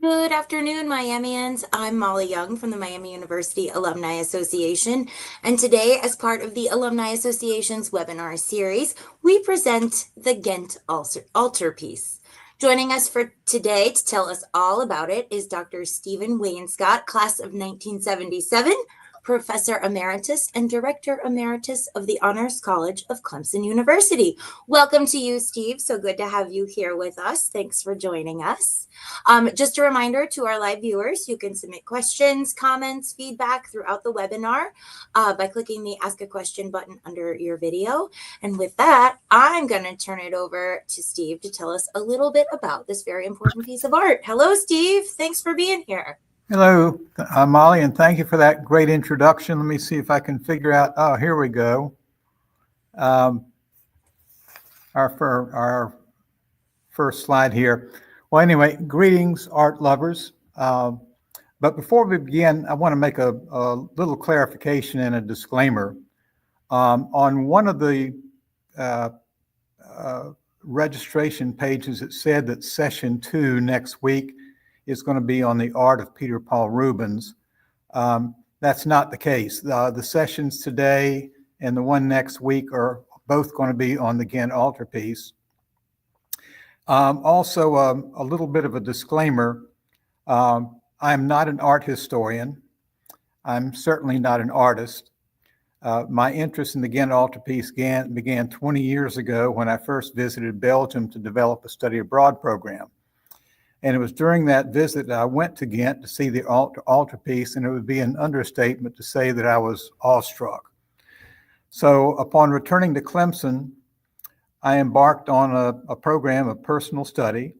Good afternoon, Miamians. I'm Molly Young from the Miami University Alumni Association, and today, as part of the Alumni Association's webinar series, we present the Ghent Altarpiece. Joining us for today to tell us all about it is Dr. Stephen Wainscott, class of 1977, Professor Emeritus and Director Emeritus of the Honors College of Clemson University. Welcome to you, Steve. So good to have you here with us. Thanks for joining us. Just a reminder to our live viewers, you can submit questions, comments, feedback throughout the webinar by clicking the Ask a Question button under your video. And with that, I'm going to turn it over to Steve to tell us a little bit about this very important piece of art. Hello, Steve. Thanks for being here. Hello, Molly, and thank you for that great introduction. Let me see if I can figure out. Oh, here we go. Our first slide here. Well, anyway, greetings, art lovers. But before we begin, I want to make a little clarification and a disclaimer. On one of the registration pages, it said that session 2 next week is going to be on the art of Peter Paul Rubens. That's not the case. The sessions today and the one next week are both going to be on the Ghent Altarpiece. Also, a little bit of a disclaimer. I'm not an art historian. I'm certainly not an artist. My interest in the Ghent Altarpiece began 20 years ago when I first visited Belgium to develop a study abroad program. And it was during that visit that I went to Ghent to see the altarpiece, and it would be an understatement to say that I was awestruck. So upon returning to Clemson, I embarked on a program of personal study.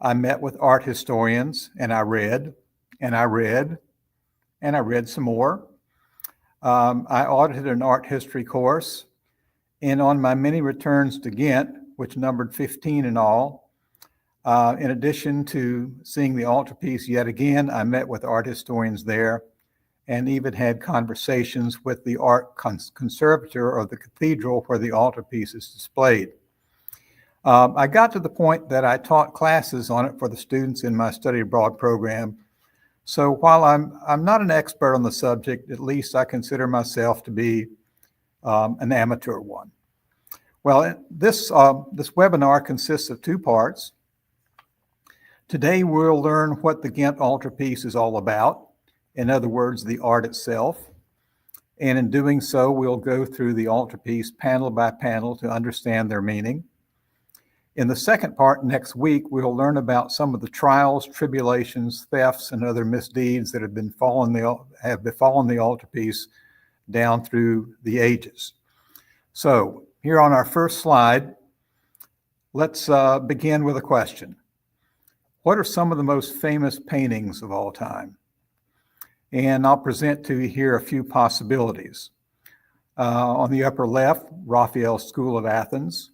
I met with art historians, and I read, and I read, and I read some more. I audited an art history course, and on my many returns to Ghent, which numbered 15 in all, in addition to seeing the altarpiece yet again, I met with art historians there and even had conversations with the art conservator of the cathedral where the altarpiece is displayed. I got to the point that I taught classes on it for the students in my study abroad program. So while I'm not an expert on the subject, at least I consider myself to be an amateur one. Well, this webinar consists of 2 parts. Today, we'll learn what the Ghent Altarpiece is all about. In other words, the art itself. And in doing so, we'll go through the altarpiece panel by panel to understand their meaning. In the second part next week, we'll learn about some of the trials, tribulations, thefts, and other misdeeds that have befallen the altarpiece down through the ages. So here on our first slide, let's begin with a question. What are some of the most famous paintings of all time? And I'll present to you here a few possibilities. On the upper left, Raphael's School of Athens.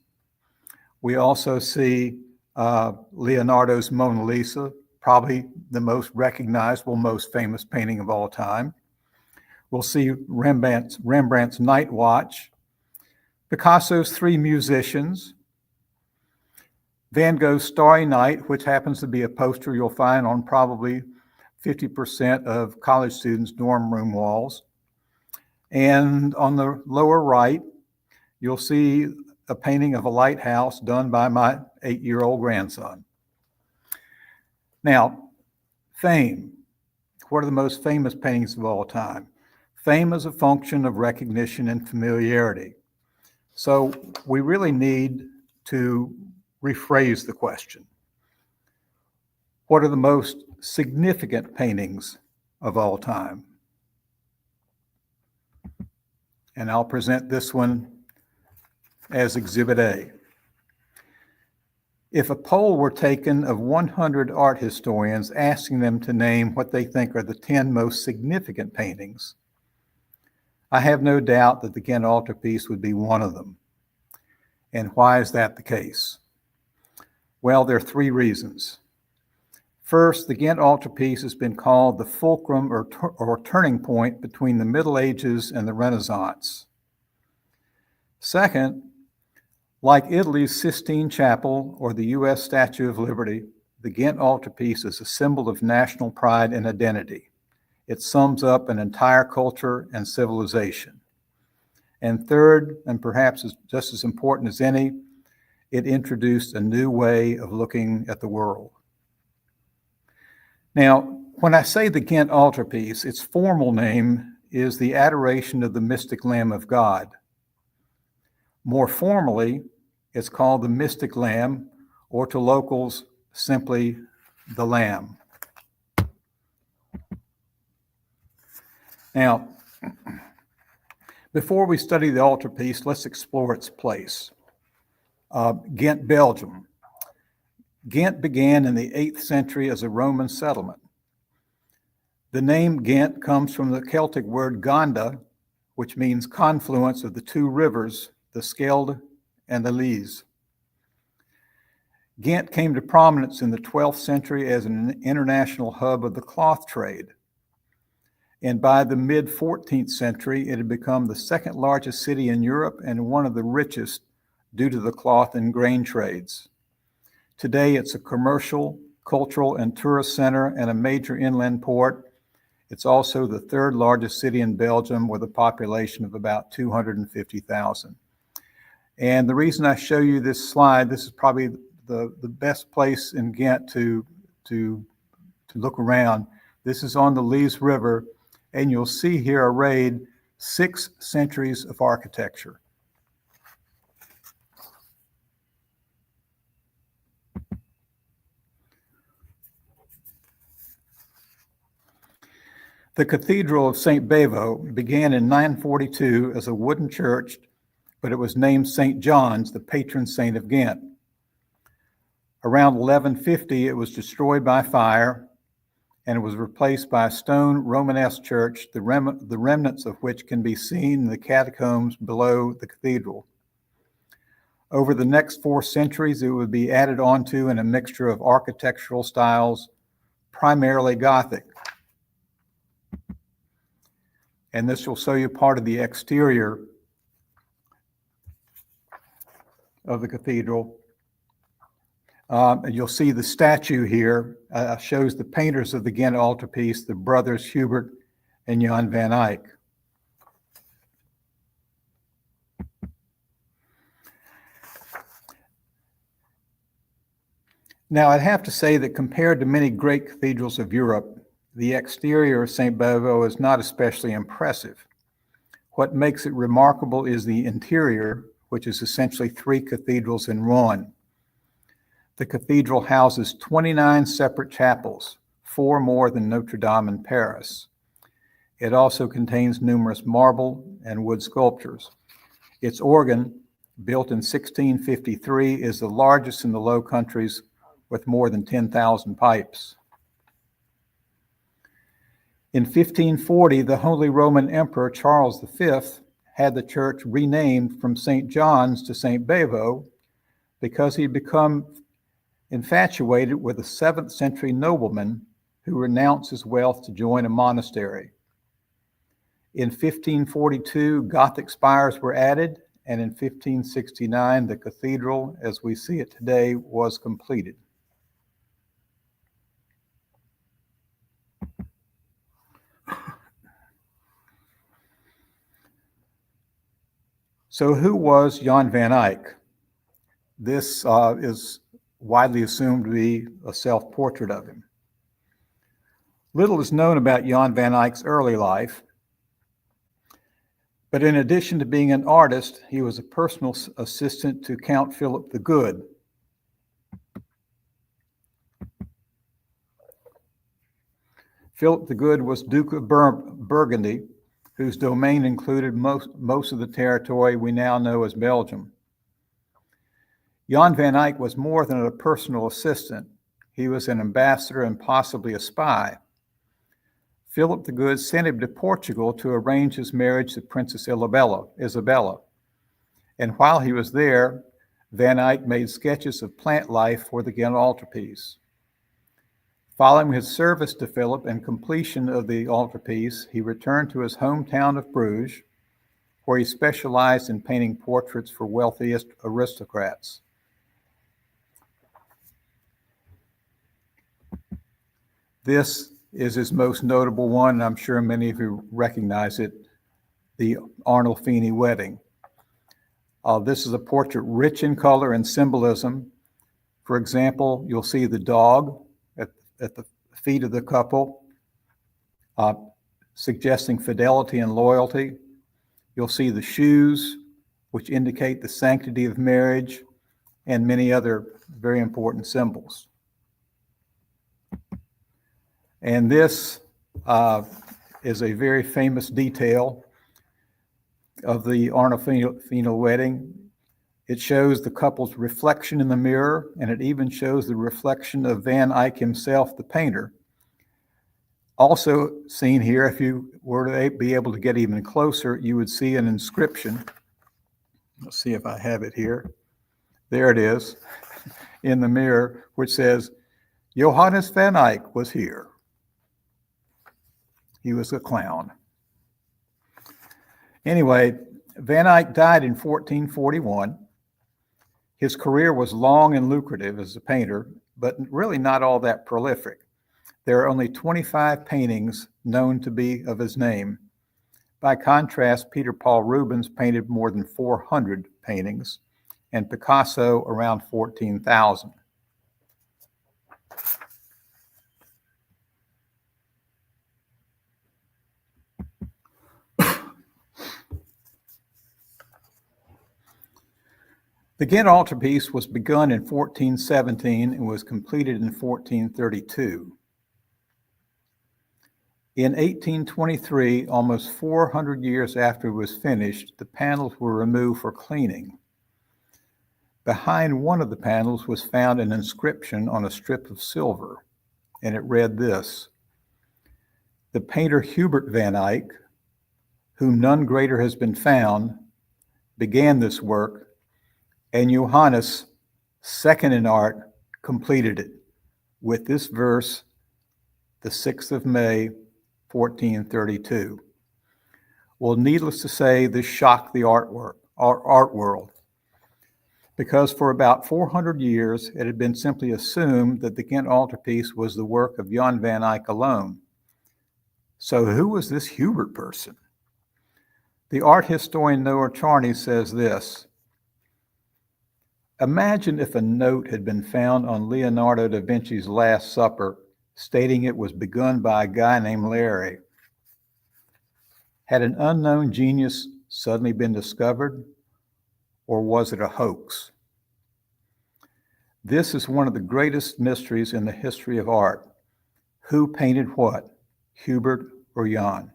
We also see Leonardo's Mona Lisa, probably the most recognizable, most famous painting of all time. We'll see Rembrandt's Night Watch, Picasso's Three Musicians, Van Gogh's Starry Night, which happens to be a poster you'll find on probably 50% of college students' dorm room walls. And on the lower right, you'll see a painting of a lighthouse done by my 8-year-old grandson. Now, fame. What are the most famous paintings of all time? Fame is a function of recognition and familiarity. So we really need to rephrase the question. What are the most significant paintings of all time? And I'll present this one as Exhibit A. If a poll were taken of 100 art historians asking them to name what they think are the 10 most significant paintings, I have no doubt that the Ghent Altarpiece would be one of them. And why is that the case? Well, there are 3 reasons. First, the Ghent Altarpiece has been called the fulcrum or turning point between the Middle Ages and the Renaissance. Second, like Italy's Sistine Chapel or the U.S. Statue of Liberty, the Ghent Altarpiece is a symbol of national pride and identity. It sums up an entire culture and civilization. And third, and perhaps just as important as any, it introduced a new way of looking at the world. Now, when I say the Ghent Altarpiece, its formal name is the Adoration of the Mystic Lamb of God. More formally, it's called the Mystic Lamb, or to locals, simply the Lamb. Now, before we study the altarpiece, let's explore its place. Ghent, Belgium. Ghent began in the 8th century as a Roman settlement. The name Ghent comes from the Celtic word Ganda, which means confluence of the two rivers, the Skelde and the Lys. Ghent came to prominence in the 12th century as an international hub of the cloth trade. And by the mid-14th century, it had become the second largest city in Europe and one of the richest due to the cloth and grain trades. Today, it's a commercial, cultural, and tourist center and a major inland port. It's also the third largest city in Belgium with a population of about 250,000. And the reason I show you this slide, this is probably the best place in Ghent to look around. This is on the Lys River, and you'll see here arrayed 6 centuries of architecture. The Cathedral of St. Bavo began in 942 as a wooden church, but it was named St. John's, the patron saint of Ghent. Around 1150, it was destroyed by fire, and it was replaced by a stone Romanesque church, the remnants of which can be seen in the catacombs below the cathedral. Over the next 4 centuries, it would be added onto in a mixture of architectural styles, primarily Gothic. And this will show you part of the exterior of the cathedral. And you'll see the statue here shows the painters of the Ghent Altarpiece, the brothers Hubert and Jan van Eyck. Now, I'd have to say that compared to many great cathedrals of Europe, the exterior of St. Bavo is not especially impressive. What makes it remarkable is the interior, which is essentially 3 cathedrals in one. The cathedral houses 29 separate chapels, 4 more than Notre Dame in Paris. It also contains numerous marble and wood sculptures. Its organ, built in 1653, is the largest in the Low Countries with more than 10,000 pipes. In 1540, the Holy Roman Emperor Charles V had the church renamed from St. John's to St. Bavo because he'd become infatuated with a 7th century nobleman who renounced his wealth to join a monastery. In 1542, Gothic spires were added, and in 1569, the cathedral, as we see it today, was completed. So who was Jan van Eyck? This is widely assumed to be a self-portrait of him. Little is known about Jan van Eyck's early life, but in addition to being an artist, he was a personal assistant to Count Philip the Good. Philip the Good was Duke of Burgundy, whose domain included most of the territory we now know as Belgium. Jan van Eyck was more than a personal assistant. He was an ambassador and possibly a spy. Philip the Good sent him to Portugal to arrange his marriage to Princess Isabella. And while he was there, Van Eyck made sketches of plant life for the Ghent Altarpiece. Following his service to Philip and completion of the altarpiece, he returned to his hometown of Bruges, where he specialized in painting portraits for wealthy aristocrats. This is his most notable one, and I'm sure many of you recognize it, the Arnolfini wedding. This is a portrait rich in color and symbolism. For example, you'll see the dog at the feet of the couple, suggesting fidelity and loyalty. You'll see the shoes, which indicate the sanctity of marriage, and many other very important symbols. And this is a very famous detail of the Arnolfini wedding. It shows the couple's reflection in the mirror, and it even shows the reflection of Van Eyck himself, the painter. Also seen here, if you were to be able to get even closer, you would see an inscription. Let's see if I have it here. There it is in the mirror, which says, Johannes Van Eyck was here. He was a clown. Anyway, Van Eyck died in 1441. His career was long and lucrative as a painter, but really not all that prolific. There are only 25 paintings known to be of his name. By contrast, Peter Paul Rubens painted more than 400 paintings, and Picasso around 14,000. The Ghent Altarpiece was begun in 1417 and was completed in 1432. In 1823, almost 400 years after it was finished, the panels were removed for cleaning. Behind one of the panels was found an inscription on a strip of silver, and it read this: "The painter Hubert van Eyck, whom none greater has been found, began this work, and Johannes, second in art, completed it, with this verse, the 6th of May, 1432. Well, needless to say, this shocked the art world, because for about 400 years, it had been simply assumed that the Ghent Altarpiece was the work of Jan van Eyck alone. So who was this Hubert person? The art historian Noah Charney says this: imagine if a note had been found on Leonardo da Vinci's Last Supper stating it was begun by a guy named Larry. Had an unknown genius suddenly been discovered, or was it a hoax? This is one of the greatest mysteries in the history of art. Who painted what, Hubert or Jan?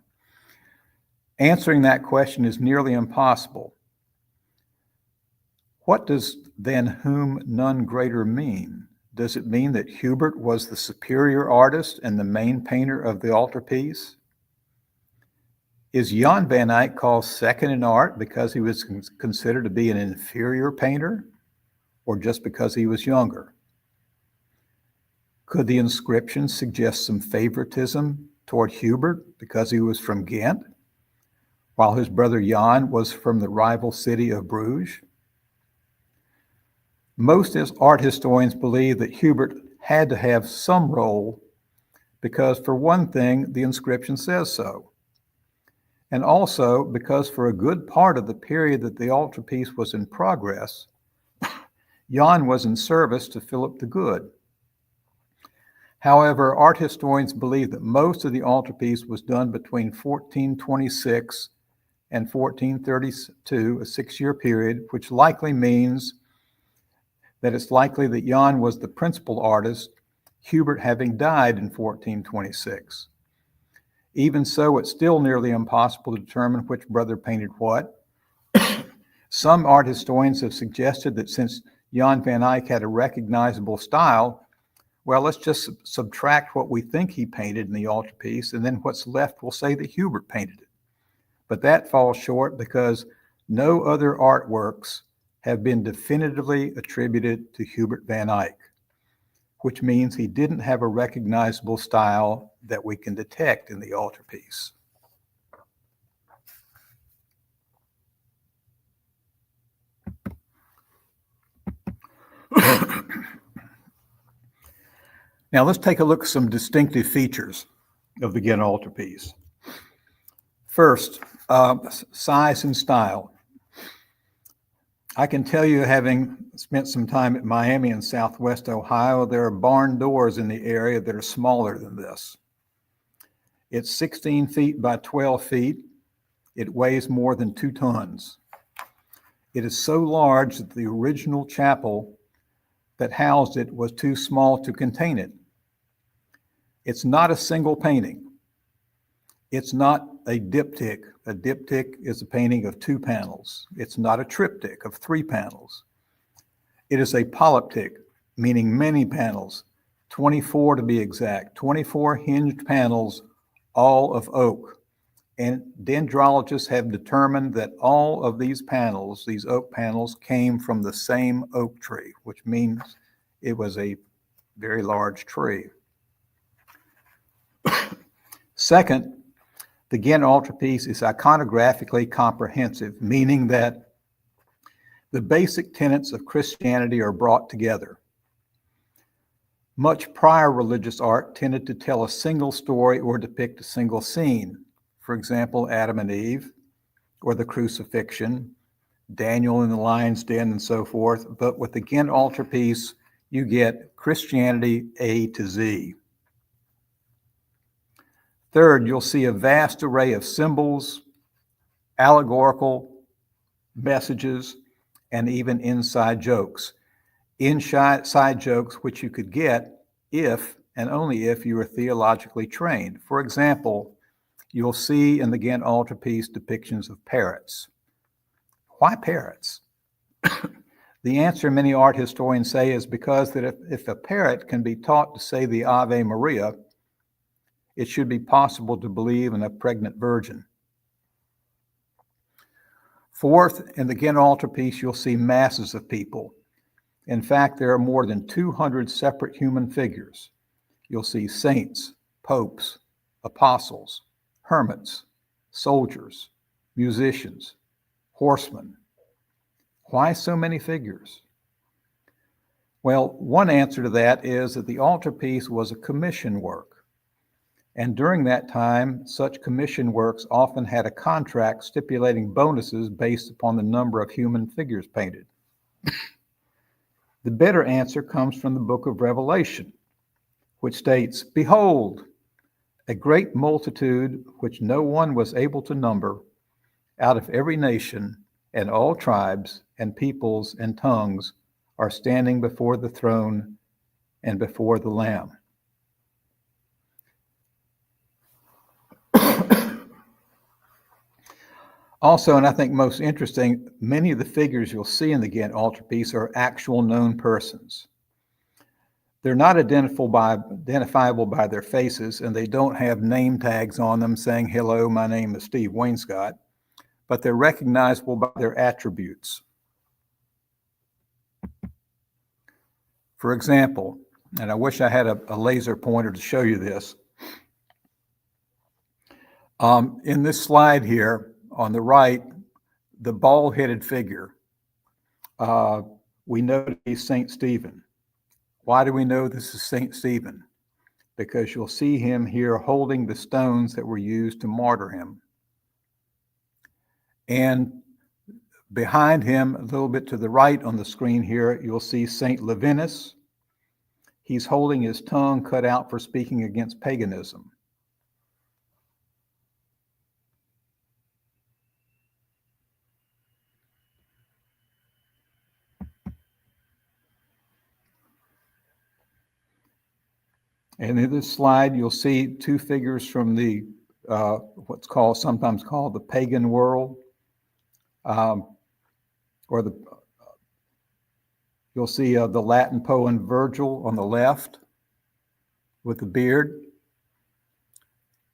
Answering that question is nearly impossible. What does then whom none greater mean? Does it mean that Hubert was the superior artist and the main painter of the altarpiece? Is Jan van Eyck called second in art because he was considered to be an inferior painter, or just because he was younger? Could the inscription suggest some favoritism toward Hubert because he was from Ghent, while his brother Jan was from the rival city of Bruges? Most art historians believe that Hubert had to have some role because, for one thing, the inscription says so, and also because for a good part of the period that the altarpiece was in progress, Jan was in service to Philip the Good. However, art historians believe that most of the altarpiece was done between 1426 and 1432, a 6-year period, which likely means that it's likely that Jan was the principal artist, Hubert having died in 1426. Even so, it's still nearly impossible to determine which brother painted what. Some art historians have suggested that since Jan van Eyck had a recognizable style, well, let's just subtract what we think he painted in the altarpiece, and then what's left will say that Hubert painted it. But that falls short because no other artworks have been definitively attributed to Hubert van Eyck, which means he didn't have a recognizable style that we can detect in the altarpiece. Now let's take a look at some distinctive features of the Ghent Altarpiece. First, size and style. I can tell you, having spent some time at Miami in Southwest Ohio, there are barn doors in the area that are smaller than this. It's 16 feet by 12 feet. It weighs more than 2 tons. It is so large that the original chapel that housed it was too small to contain it. It's not a single painting. It's not a diptych. A diptych is a painting of 2 panels. It's not a triptych of 3 panels. It is a polyptych, meaning many panels, 24 to be exact, 24 hinged panels, all of oak. And dendrologists have determined that all of these panels, these oak panels, came from the same oak tree, which means it was a very large tree. Second, the Ghent Altarpiece is iconographically comprehensive, meaning that the basic tenets of Christianity are brought together. Much prior religious art tended to tell a single story or depict a single scene. For example, Adam and Eve, or the crucifixion, Daniel in the lion's den, and so forth. But with the Ghent Altarpiece, you get Christianity A to Z. Third, you'll see a vast array of symbols, allegorical messages, and even inside jokes. Inside jokes which you could get if and only if you were theologically trained. For example, you'll see in the Ghent Altarpiece depictions of parrots. Why parrots? The answer many art historians say is because that if a parrot can be taught to say the Ave Maria, it should be possible to believe in a pregnant virgin. Fourth, in the Ghent Altarpiece, you'll see masses of people. In fact, there are more than 200 separate human figures. You'll see saints, popes, apostles, hermits, soldiers, musicians, horsemen. Why so many figures? Well, one answer to that is that the altarpiece was a commission work. And during that time, such commission works often had a contract stipulating bonuses based upon the number of human figures painted. The better answer comes from the book of Revelation, which states, "Behold, a great multitude which no one was able to number, out of every nation and all tribes and peoples and tongues are standing before the throne and before the Lamb." Also, and I think most interesting, many of the figures you'll see in the Ghent Altarpiece are actual known persons. They're not identifiable by their faces, and they don't have name tags on them saying, "Hello, my name is Steve Wainscott," but they're recognizable by their attributes. For example, and I wish I had a laser pointer to show you this. In this slide here, on the right, the bald-headed figure, we know to be St. Stephen. Why do we know this is St. Stephen? Because you'll see him here holding the stones that were used to martyr him. And behind him, a little bit to the right on the screen here, you'll see St. Levinus. He's holding his tongue cut out for speaking against paganism. And in this slide, you'll see 2 figures from the sometimes called the pagan world, you'll see the Latin poet Virgil on the left with the beard,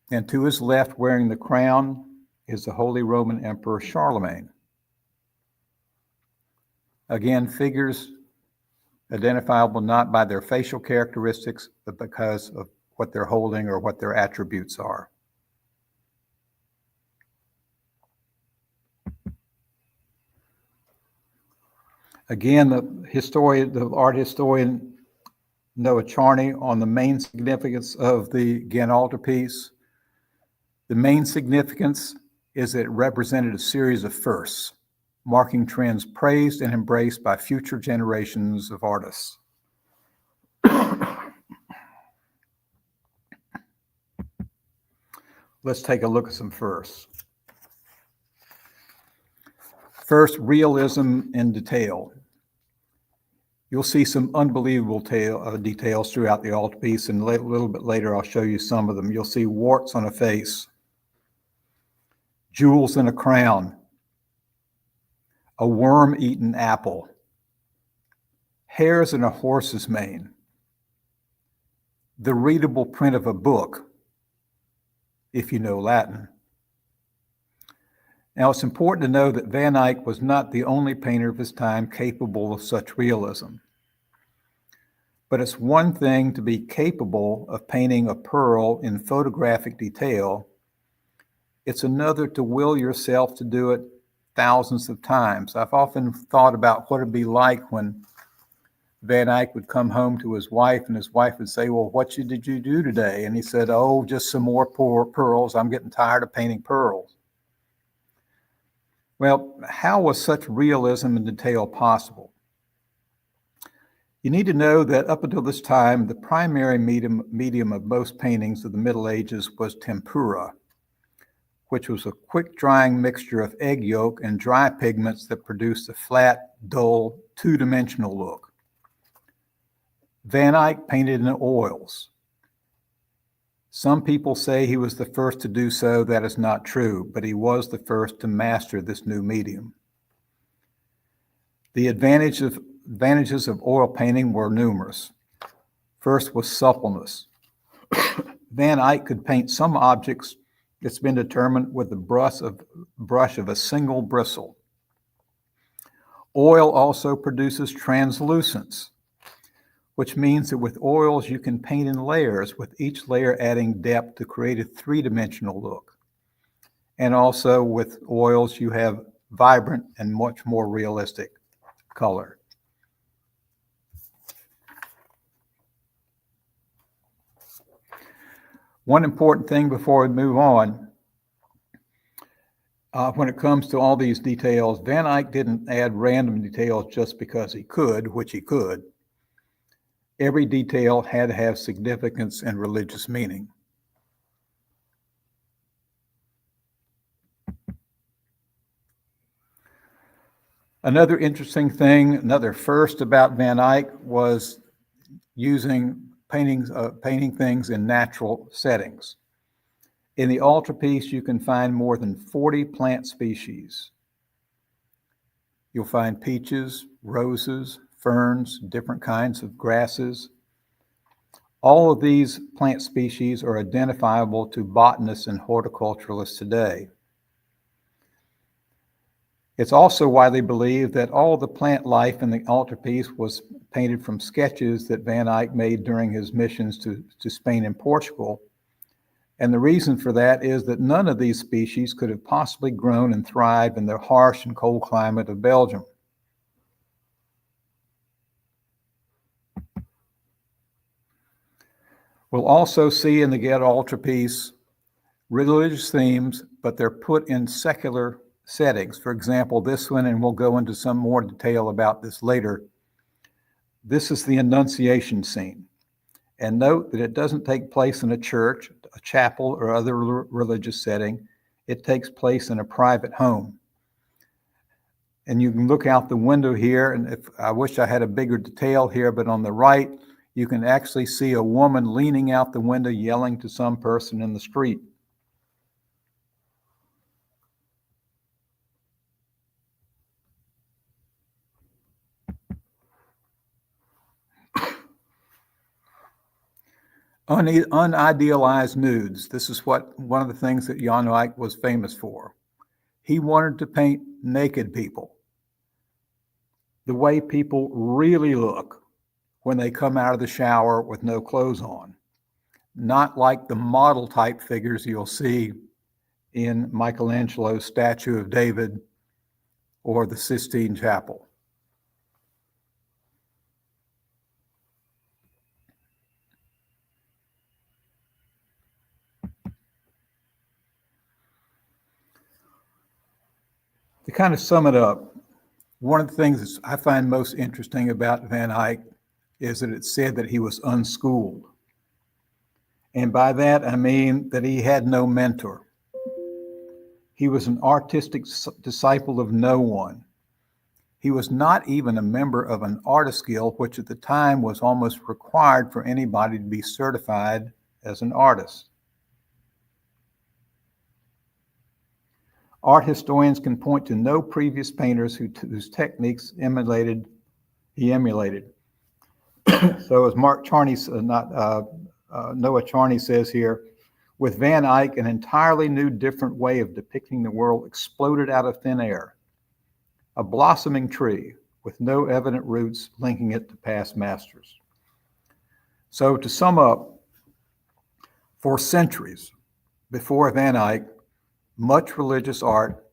and to his left, wearing the crown, is the Holy Roman Emperor Charlemagne. Again, figures identifiable not by their facial characteristics, but because of what they're holding or what their attributes are. Again, the art historian Noah Charney on the main significance of the Ghent Altarpiece. The main significance is that it represented a series of firsts, marking trends praised and embraced by future generations of artists. Let's take a look at some firsts. First, realism in detail. You'll see some unbelievable details throughout the altarpiece, and a little bit later I'll show you some of them. You'll see warts on a face, jewels in a crown, a worm-eaten apple, hairs in a horse's mane, the readable print of a book, if you know Latin. Now, it's important to know that Van Eyck was not the only painter of his time capable of such realism. But it's one thing to be capable of painting a pearl in photographic detail. It's another to will yourself to do it thousands of times. I've often thought about what it'd be like when Van Eyck would come home to his wife and his wife would say, "Well, what did you do today?" And he said, "Oh, just some more pearls. I'm getting tired of painting pearls." Well, how was such realism and detail possible? You need to know that up until this time, the primary medium of most paintings of the Middle Ages was tempera, which was a quick-drying mixture of egg yolk and dry pigments that produced a flat, dull, two-dimensional look. Van Eyck painted in oils. Some people say he was the first to do so. That is not true, but he was the first to master this new medium. The advantages of oil painting were numerous. First was suppleness. Van Eyck could paint some objects that's been determined with the brush of a single bristle. Oil also produces translucence, which means that with oils you can paint in layers, with each layer adding depth to create a three-dimensional look. And also with oils you have vibrant and much more realistic color. One important thing before we move on, when it comes to all these details, Van Eyck didn't add random details just because he could, which he could. Every detail had to have significance and religious meaning. Another interesting thing, another first about Van Eyck was painting things in natural settings. In the altarpiece, you can find more than 40 plant species. You'll find peaches, roses, ferns, different kinds of grasses. All of these plant species are identifiable to botanists and horticulturalists today. It's also widely believed that all the plant life in the altarpiece was painted from sketches that Van Eyck made during his missions to Spain and Portugal. And the reason for that is that none of these species could have possibly grown and thrived in the harsh and cold climate of Belgium. We'll also see in the Ghent Altarpiece religious themes, but they're put in secular settings. For example, this one, and we'll go into some more detail about this later. This is the Annunciation scene. And note that it doesn't take place in a church, a chapel, or other religious setting. It takes place in a private home. And you can look out the window here, and I wish I had a bigger detail here, but on the right, you can actually see a woman leaning out the window yelling to some person in the street. Unidealized nudes. This is one of the things that Jan Eyck was famous for. He wanted to paint naked people, the way people really look when they come out of the shower with no clothes on, not like the model type figures you'll see in Michelangelo's statue of David or the Sistine Chapel. To kind of sum it up, one of the things that I find most interesting about Van Eyck is that it's said that he was unschooled. And by that, I mean that he had no mentor. He was an artistic disciple of no one. He was not even a member of an artist guild, which at the time was almost required for anybody to be certified as an artist. Art historians can point to no previous painters whose techniques he emulated. So as Noah Charney says here, with Van Eyck, an entirely new, different way of depicting the world exploded out of thin air. A blossoming tree with no evident roots linking it to past masters. So to sum up, for centuries before Van Eyck, much religious art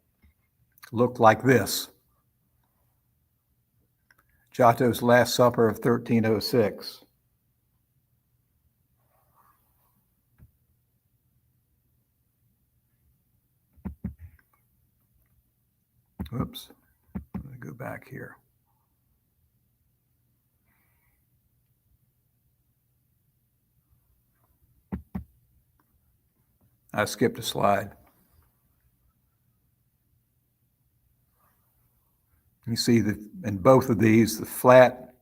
looked like this. Giotto's Last Supper of 1306. Oops, let me go back here. I skipped a slide. You see that in both of these, the flat,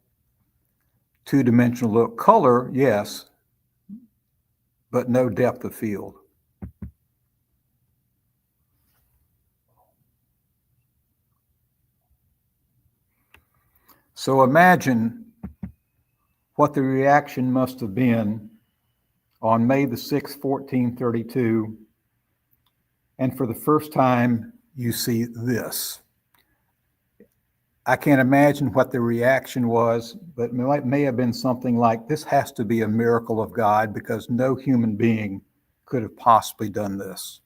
two-dimensional look. Color, yes, but no depth of field. So imagine what the reaction must have been on May the 6th, 1432, and for the first time, you see this. I can't imagine what the reaction was, but it may have been something like, this has to be a miracle of God because no human being could have possibly done this.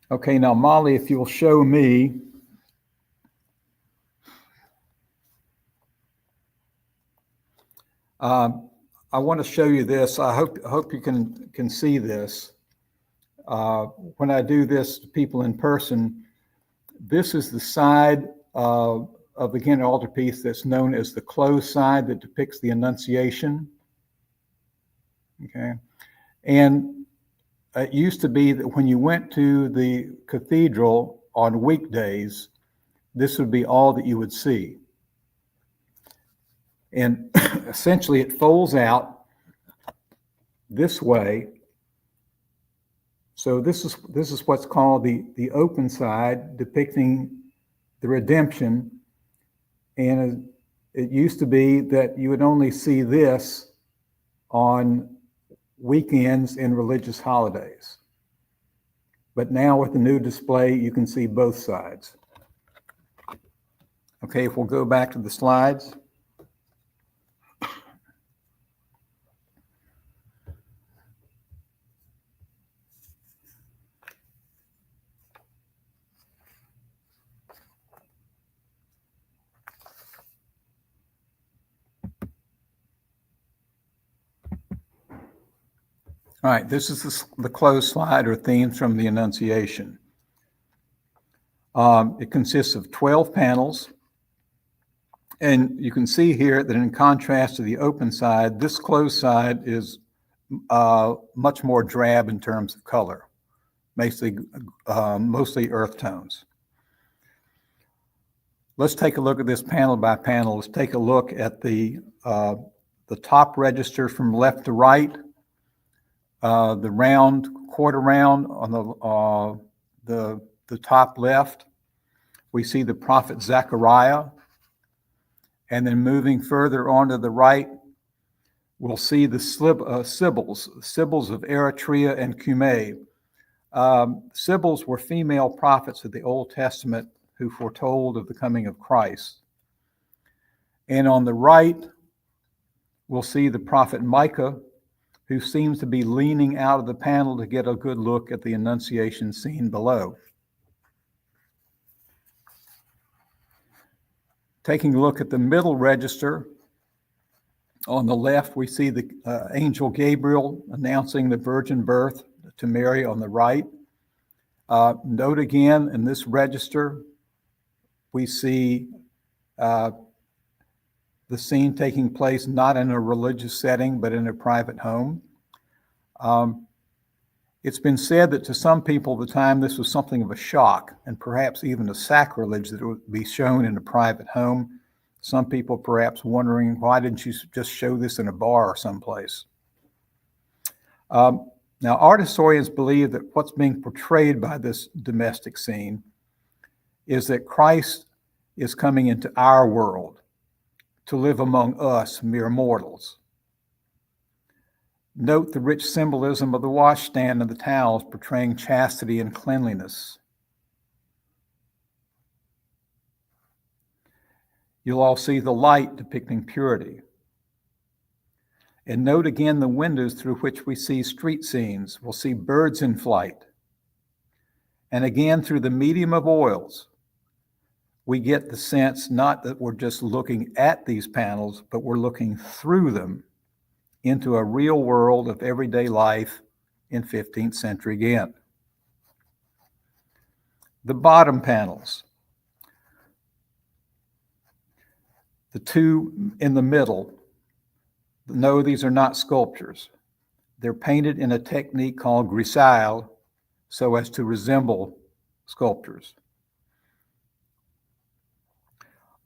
Okay, now Molly, if you'll show me I want to show you this. I hope you can see this. When I do this to people in person, this is the side of the Ghent Altarpiece that's known as the closed side that depicts the Annunciation. Okay, and it used to be that when you went to the cathedral on weekdays, this would be all that you would see. And essentially it folds out this way. So this is what's called the open side, depicting the redemption. And it used to be that you would only see this on weekends and religious holidays. But now with the new display, you can see both sides. Okay, if we'll go back to the slides. All right, this is the closed slide or themes from the Annunciation. It consists of 12 panels. And you can see here that in contrast to the open side, this closed side is much more drab in terms of color, mostly earth tones. Let's take a look at this panel by panel. Let's take a look at the top register from left to right. The round, quarter round on the top left, we see the prophet Zechariah. And then moving further on to the right, we'll see the sibyls of Eritrea and Cumae. Sibyls were female prophets of the Old Testament who foretold of the coming of Christ. And on the right, we'll see the prophet Micah, who seems to be leaning out of the panel to get a good look at the Annunciation scene below. Taking a look at the middle register, on the left, we see the angel Gabriel announcing the virgin birth to Mary on the right. Note again, in this register, we see the scene taking place not in a religious setting, but in a private home. It's been said that to some people at the time this was something of a shock and perhaps even a sacrilege that it would be shown in a private home. Some people perhaps wondering, why didn't you just show this in a bar or someplace? Now, art historians believe that what's being portrayed by this domestic scene is that Christ is coming into our world to live among us mere mortals. Note the rich symbolism of the washstand and the towels portraying chastity and cleanliness. You'll all see the light depicting purity. And note again the windows through which we see street scenes. We'll see birds in flight. And again, through the medium of oils, we get the sense not that we're just looking at these panels, but we're looking through them into a real world of everyday life in 15th century Ghent. The bottom panels, the two in the middle, no, these are not sculptures. They're painted in a technique called grisaille so as to resemble sculptures.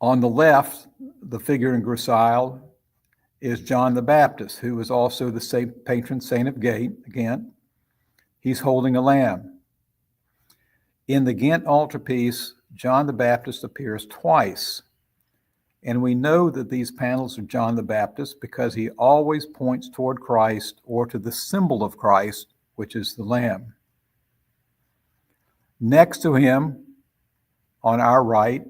On the left, the figure in grisaille is John the Baptist, who is also the patron saint of Ghent. He's holding a lamb. In the Ghent Altarpiece, John the Baptist appears twice. And we know that these panels are John the Baptist because he always points toward Christ or to the symbol of Christ, which is the lamb. Next to him, on our right,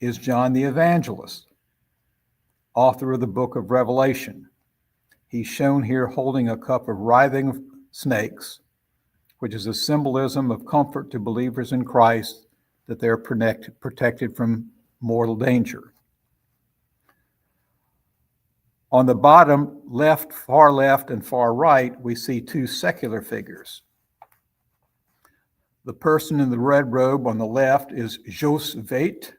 is John the Evangelist, author of the book of Revelation. He's shown here holding a cup of writhing snakes, which is a symbolism of comfort to believers in Christ that they're protected from mortal danger. On the bottom left, and far right, we see two secular figures. The person in the red robe on the left is Jos Veit.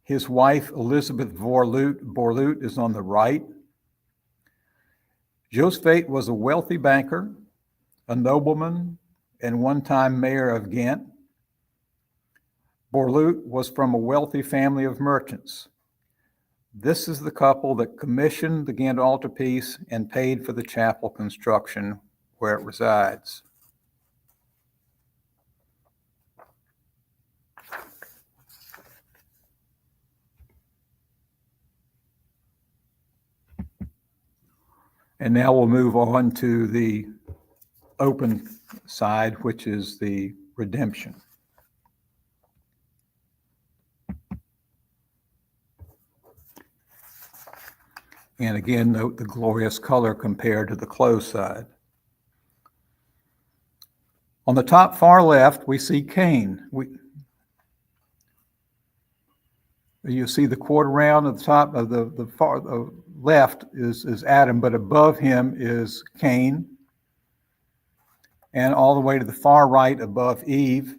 His wife, Elizabeth Borluut, is on the right. Jos Veit was a wealthy banker, a nobleman, and one-time mayor of Ghent. Borluut was from a wealthy family of merchants. This is the couple that commissioned the Ghent Altarpiece and paid for the chapel construction where it resides. And now we'll move on to the open side, which is the redemption. And again, note the glorious color compared to the closed side. On the top far left, we see Cain. You see the quarter round at the top of the far left is Adam, but above him is Cain. And all the way to the far right above Eve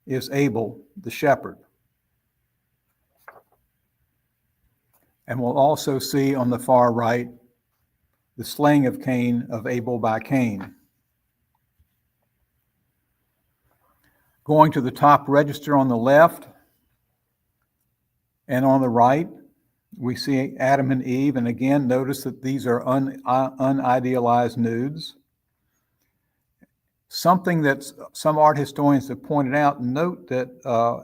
is Abel, the shepherd. And we'll also see on the far right the slaying of Cain, of Abel by Cain. Going to the top register on the left and on the right, we see Adam and Eve. And again, notice that these are unidealized nudes. Something that some art historians have pointed out, note that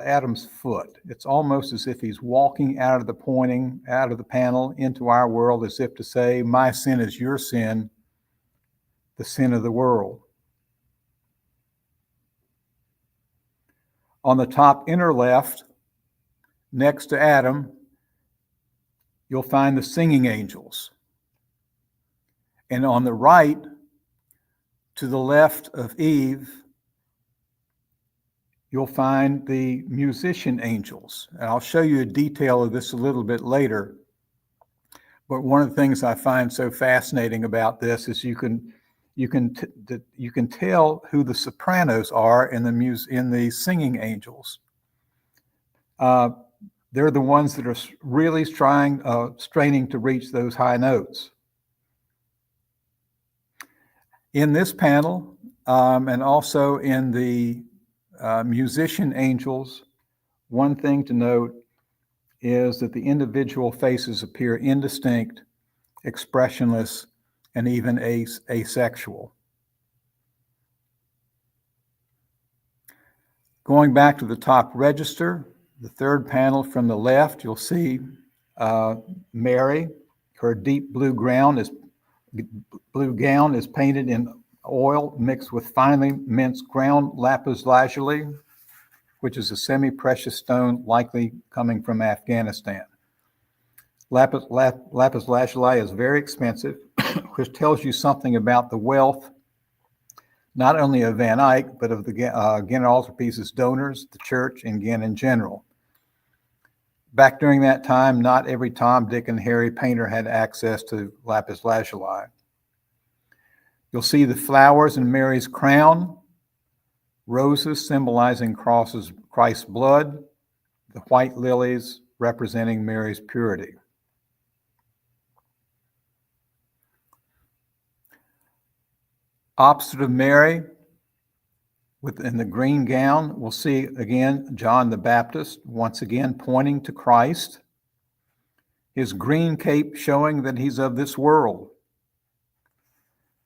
Adam's foot, it's almost as if he's walking out of the panel into our world, as if to say, my sin is your sin, the sin of the world. On the top inner left, next to Adam, you'll find the singing angels. And on the right, to the left of Eve, you'll find the musician angels. And I'll show you a detail of this a little bit later. But one of the things I find so fascinating about this is you can tell who the sopranos are in the singing angels. They're the ones that are really straining to reach those high notes. In this panel, and also in the musician angels, one thing to note is that the individual faces appear indistinct, expressionless, and even asexual. Going back to the top register, the third panel from the left, you'll see Mary. Her deep blue gown is painted in oil mixed with finely minced ground lapis lazuli, which is a semi-precious stone likely coming from Afghanistan. Lapis lazuli is very expensive, which tells you something about the wealth, not only of Van Eyck, but of the Ghent Altarpiece's donors, the church, and Ghent in general. Back during that time, not every Tom, Dick, and Harry painter had access to lapis lazuli. You'll see the flowers in Mary's crown, roses symbolizing Christ's blood, the white lilies representing Mary's purity. Opposite of Mary, within the green gown, we'll see again John the Baptist, once again pointing to Christ. His green cape showing that he's of this world.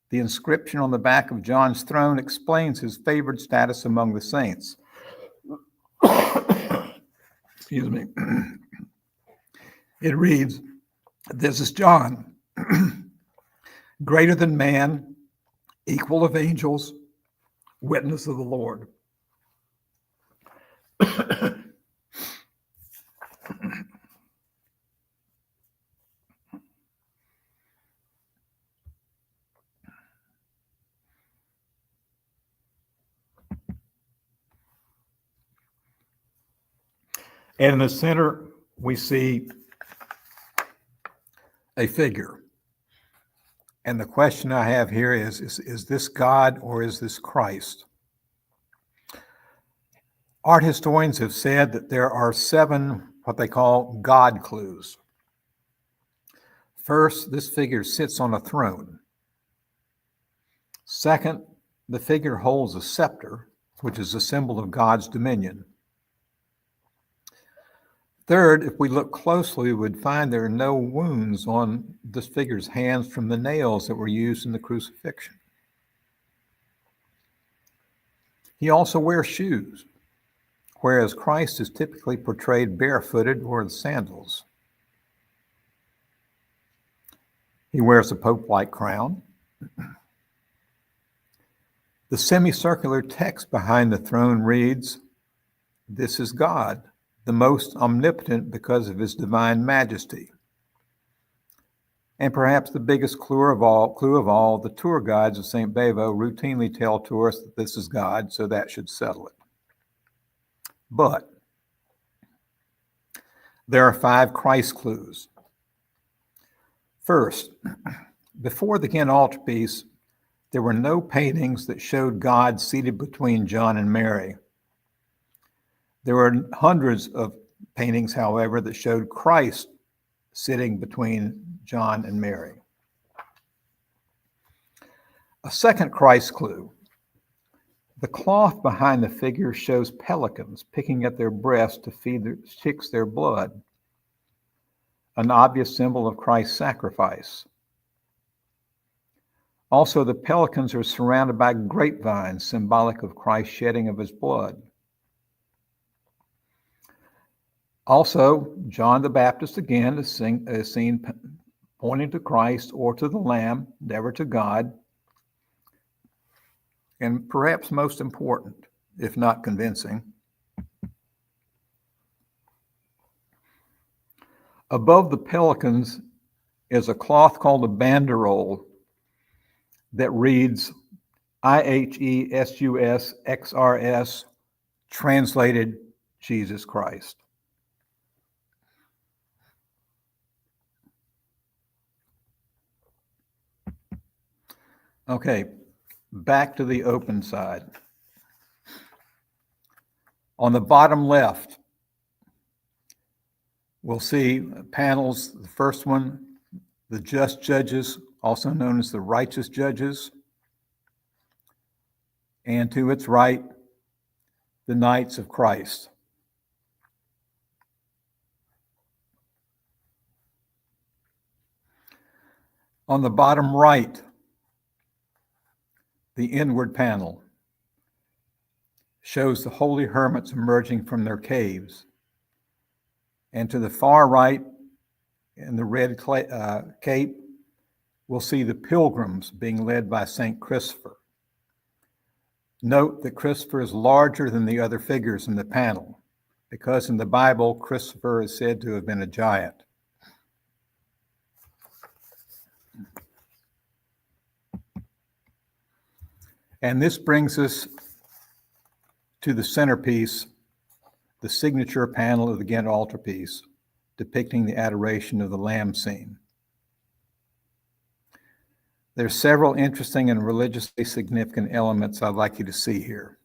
The inscription on the back of John's throne explains his favored status among the saints. Excuse me. It reads, "This is John, greater than man, equal of angels, witness of the Lord." And in the center, we see a figure. And the question I have here is this God or is this Christ? Art historians have said that there are 7 what they call God clues. First, this figure sits on a throne. Second, the figure holds a scepter, which is a symbol of God's dominion. Third, if we look closely, we would find there are no wounds on this figure's hands from the nails that were used in the crucifixion. He also wears shoes, whereas Christ is typically portrayed barefooted or in sandals. He wears a pope-like crown. The semicircular text behind the throne reads, "This is God, the most omnipotent because of his divine majesty." And perhaps the biggest clue of all, the tour guides of St. Bavo routinely tell tourists that this is God, so that should settle it. But there are 5 Christ clues. First, before the Ghent Altarpiece, there were no paintings that showed God seated between John and Mary. There were hundreds of paintings, however, that showed Christ sitting between John and Mary. A second Christ clue. The cloth behind the figure shows pelicans picking at their breasts to feed their chicks their blood, an obvious symbol of Christ's sacrifice. Also, the pelicans are surrounded by grapevines, symbolic of Christ's shedding of his blood. Also, John the Baptist again is seen pointing to Christ or to the Lamb, never to God. And perhaps most important, if not convincing, above the pelicans is a cloth called a banderole that reads IHESUS XRS, translated Jesus Christ. Okay, back to the open side. On the bottom left, we'll see panels. The first one, the just judges, also known as the righteous judges. And to its right, the knights of Christ. On the bottom right, the inward panel shows the holy hermits emerging from their caves. And to the far right, in the red cape, we'll see the pilgrims being led by St. Christopher. Note that Christopher is larger than the other figures in the panel, because in the Bible, Christopher is said to have been a giant. And this brings us to the centerpiece, the signature panel of the Ghent Altarpiece, depicting the Adoration of the Lamb scene. There's several interesting and religiously significant elements I'd like you to see here.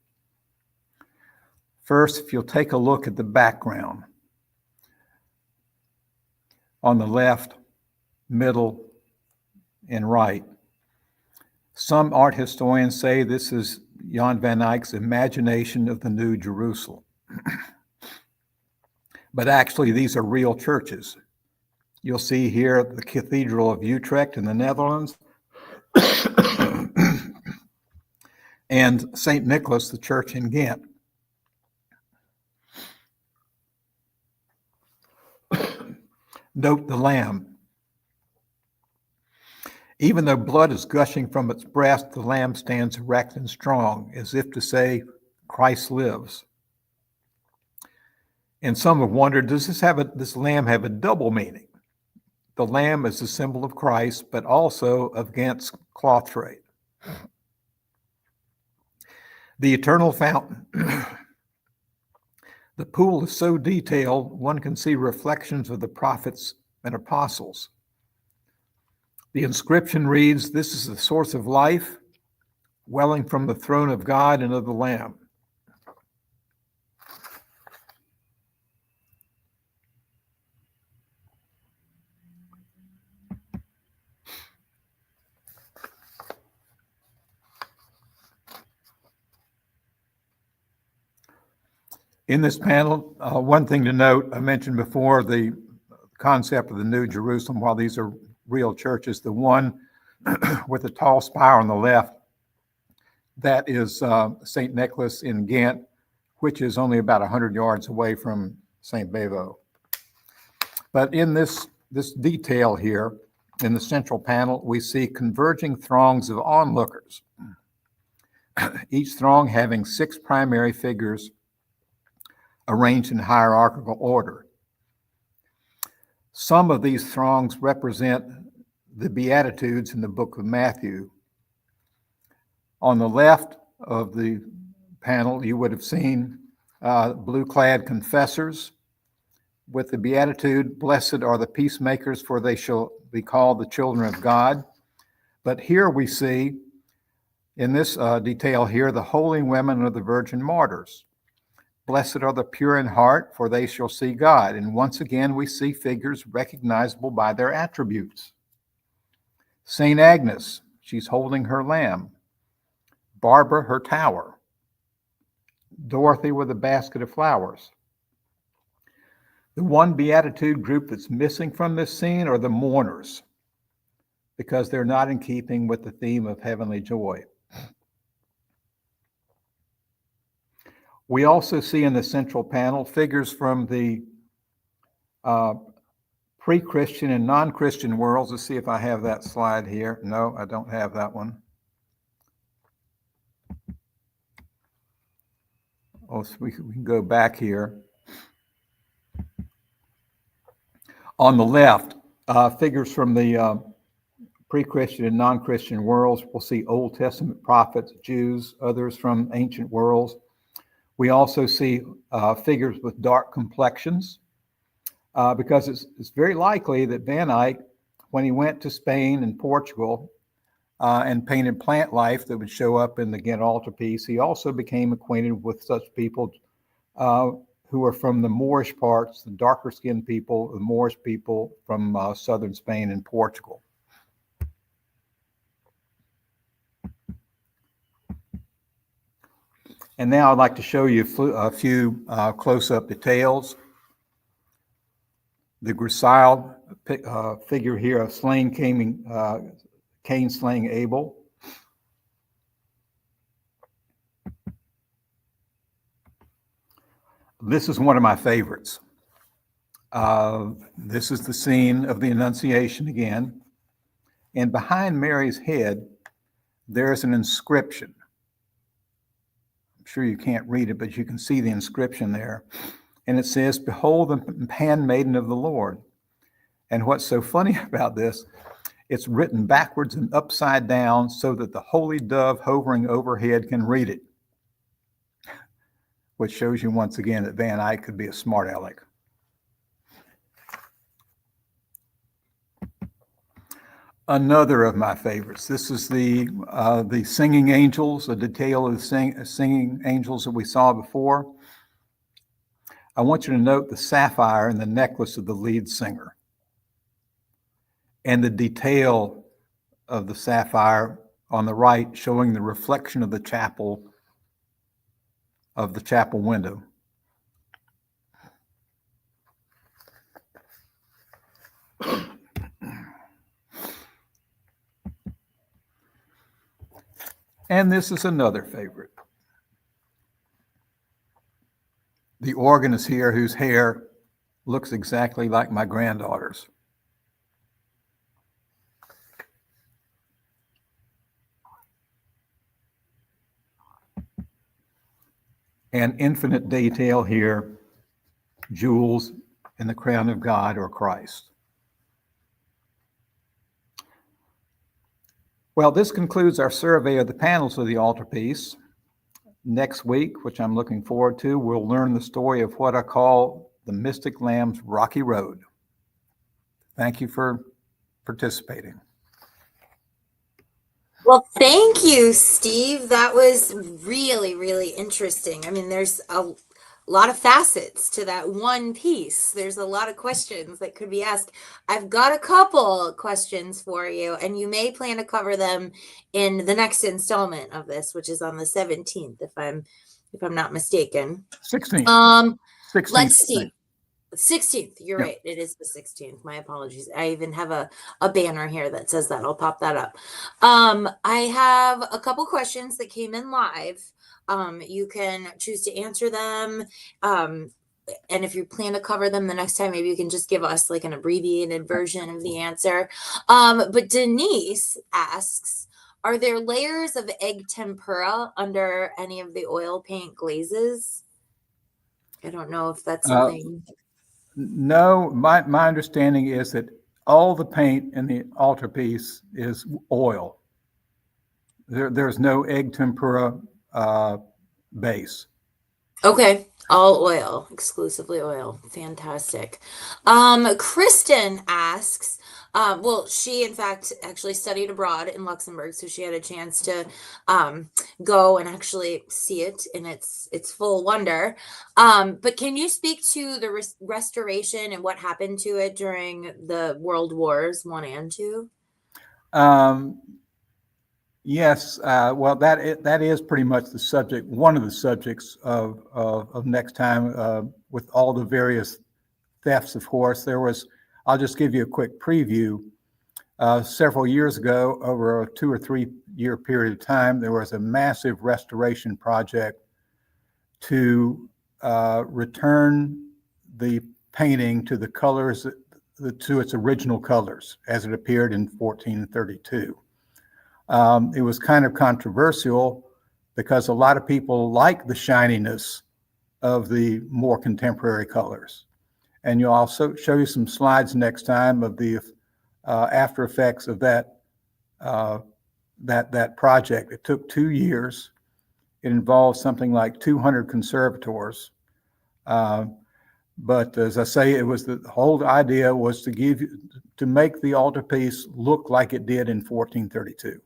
First, if you'll take a look at the background, on the left, middle, and right, some art historians say this is Jan van Eyck's imagination of the New Jerusalem. But actually, these are real churches. You'll see here the Cathedral of Utrecht in the Netherlands, and St. Nicholas, the church in Ghent. Note the lamb. Even though blood is gushing from its breast, the lamb stands erect and strong, as if to say, Christ lives. And some have wondered, does this lamb have a double meaning? The lamb is a symbol of Christ, but also of Ghent's cloth trade. The eternal fountain. The pool is so detailed, one can see reflections of the prophets and apostles. The inscription reads, "This is the source of life, welling from the throne of God and of the Lamb." In this panel, one thing to note, I mentioned before the concept of the New Jerusalem. While these are real churches, the one with the tall spire on the left, that is St. Nicholas in Ghent, which is only about 100 yards away from St. Bavo. But in this detail here, in the central panel, we see converging throngs of onlookers, each throng having 6 primary figures arranged in hierarchical order. Some of these throngs represent the Beatitudes in the book of Matthew. On the left of the panel, you would have seen blue-clad confessors with the Beatitude, "Blessed are the peacemakers, for they shall be called the children of God." But here we see, in this detail here, the holy women of the virgin martyrs. "Blessed are the pure in heart, for they shall see God." And once again, we see figures recognizable by their attributes. St. Agnes, she's holding her lamb. Barbara, her tower. Dorothy with a basket of flowers. The one beatitude group that's missing from this scene are the mourners, because they're not in keeping with the theme of heavenly joy. We also see in the central panel figures from the pre-Christian and non-Christian worlds. Let's see if I have that slide here. No, I don't have that one. Oh, so we can go back here. On the left, figures from the pre-Christian and non-Christian worlds. We'll see Old Testament prophets, Jews, others from ancient worlds. We also see figures with dark complexions, because it's very likely that Van Eyck, when he went to Spain and Portugal, and painted plant life that would show up in the Ghent Altarpiece. He also became acquainted with such people who are from the Moorish parts, the darker skinned people, the Moorish people from southern Spain and Portugal. And now I'd like to show you a few close-up details. The gracile figure here of Cain slaying Abel. This is one of my favorites. This is the scene of the Annunciation again. And behind Mary's head, there's an inscription. I'm sure you can't read it, but you can see the inscription there. And it says, "Behold the handmaiden of the Lord." And what's so funny about this, it's written backwards and upside down so that the holy dove hovering overhead can read it, which shows you once again that Van Eyck could be a smart aleck. Another of my favorites. This is the singing angels, a detail of the singing angels that we saw before. I want you to note the sapphire in the necklace of the lead singer and the detail of the sapphire on the right showing the reflection of the chapel window. And this is another favorite. The organist here, whose hair looks exactly like my granddaughter's. And infinite detail here, jewels in the crown of God or Christ. Well, this concludes our survey of the panels of the altarpiece. Next week, which I'm looking forward to, we'll learn the story of what I call the Mystic Lamb's Rocky Road. Thank you for participating. Well, thank you, Steve. That was really, really interesting. I mean, there's a lot of facets to that one piece. There's a lot of questions that could be asked. I've got a couple questions for you, and you may plan to cover them in the next installment of this, which is on the 17th, if I'm not mistaken. 16th. 16th. Let's see. 16th. You're Yeah. right. It is the 16th. My apologies. I even have a banner here that says that. I'll pop that up. I have a couple questions that came in live. You can choose to answer them. And if you plan to cover them the next time, maybe you can just give us like an abbreviated version of the answer. But Denise asks, are there layers of egg tempera under any of the oil paint glazes? I don't know if that's something. No, my understanding is that all the paint in the altarpiece is oil. There's no egg tempera base. Okay, all oil, exclusively oil. Fantastic. Kristen asks, well, she in fact actually studied abroad in Luxembourg, so she had a chance to go and actually see it in its full wonder. But can you speak to the restoration and what happened to it during the World Wars 1 and 2? Yes, well, that is pretty much the subject, one of the subjects of next time, with all the various thefts, of course. I'll just give you a quick preview. Several years ago, over a 2 or 3 year period of time, there was a massive restoration project to return the painting to the colors, to its original colors as it appeared in 1432. It was kind of controversial because a lot of people like the shininess of the more contemporary colors. And you'll also show you some slides next time of the after effects of that project. It took 2 years. It involved something like 200 conservators. But as I say, it was the whole idea was to make the altarpiece look like it did in 1432.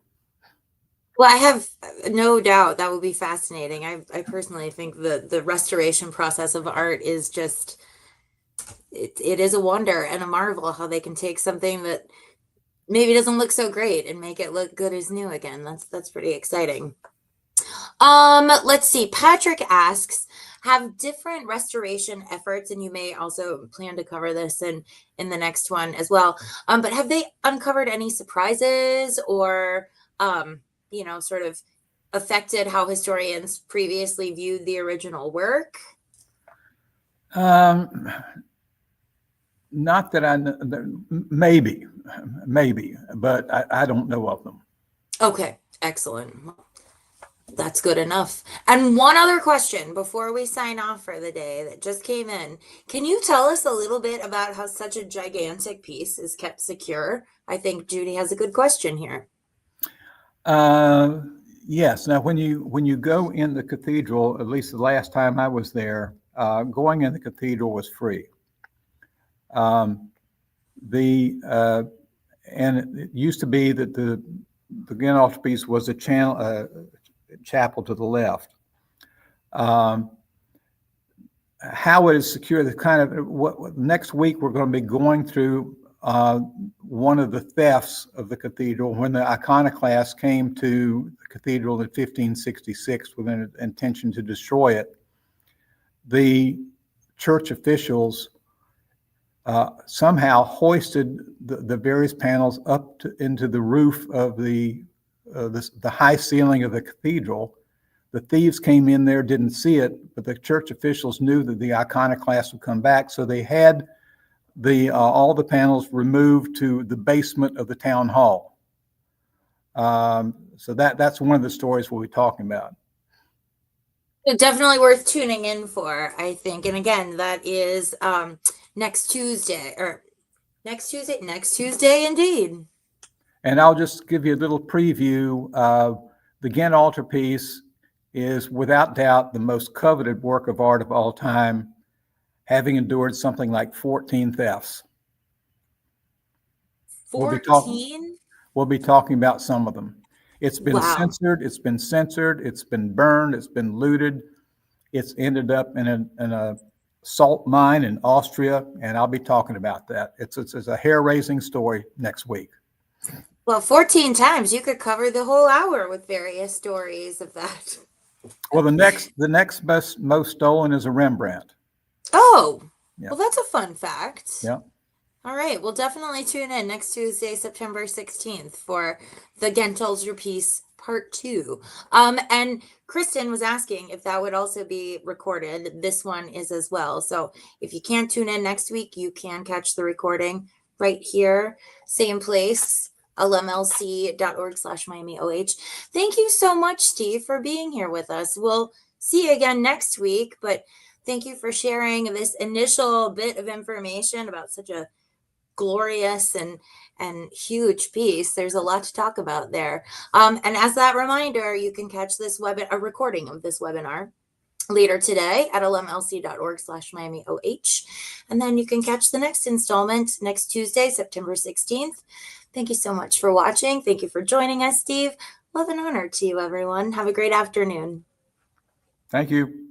Well, I have no doubt that will be fascinating. I personally think the restoration process of art is just it is a wonder and a marvel how they can take something that maybe doesn't look so great and make it look good as new again. That's pretty exciting. Let's see. Patrick asks, have different restoration efforts, and you may also plan to cover this in the next one as well. But have they uncovered any surprises or sort of affected how historians previously viewed the original work? Um, Not that maybe, but I don't know of them. Okay, excellent. That's good enough. And one other question before we sign off for the day that just came in. Can you tell us a little bit about how such a gigantic piece is kept secure? I think Judy has a good question here. Yes. Now, when you go in the cathedral, at least the last time I was there, going in the cathedral was free. And it used to be that the Ghent Altarpiece was a chapel to the left. How it is secure, the kind of next week we're going to be going through one of the thefts of the cathedral when the iconoclasts came to the cathedral in 1566 with an intention to destroy it. The church officials somehow hoisted the various panels up into the roof of the high ceiling of the cathedral. The thieves came in there, didn't see it, but the church officials knew that the iconoclasts would come back, so they had all the panels removed to the basement of the town hall. So that's one of the stories we'll be talking about. Definitely worth tuning in for, I think. And again, that is next Tuesday indeed. And I'll just give you a little preview. The Ghent Altarpiece is without doubt the most coveted work of art of all time, having endured something like 14 thefts. 14? We'll be talking about some of them. It's been Wow. censored, it's been burned, it's been looted. It's ended up in a salt mine in Austria, and I'll be talking about that. It's a hair-raising story next week. Well, 14 times you could cover the whole hour with various stories of that. Well, the next most stolen is a Rembrandt. Oh, Yeah. Well, that's a fun fact. Yeah. All right, we'll definitely tune in next Tuesday, September 16th for the Ghent Altarpiece Part 2. And Kristen was asking if that would also be recorded. This one is as well. So if you can't tune in next week, you can catch the recording right here, same place, lmlc.org/MiamiOH. Thank you so much, Steve, for being here with us. We'll see you again next week, but thank you for sharing this initial bit of information about such a glorious and huge piece. There's a lot to talk about there. And as that reminder, you can catch a recording of this webinar later today at lmlc.org/MiamiOH. And then you can catch the next installment next Tuesday, September 16th. Thank you so much for watching. Thank you for joining us, Steve. Love and honor to you, everyone. Have a great afternoon. Thank you.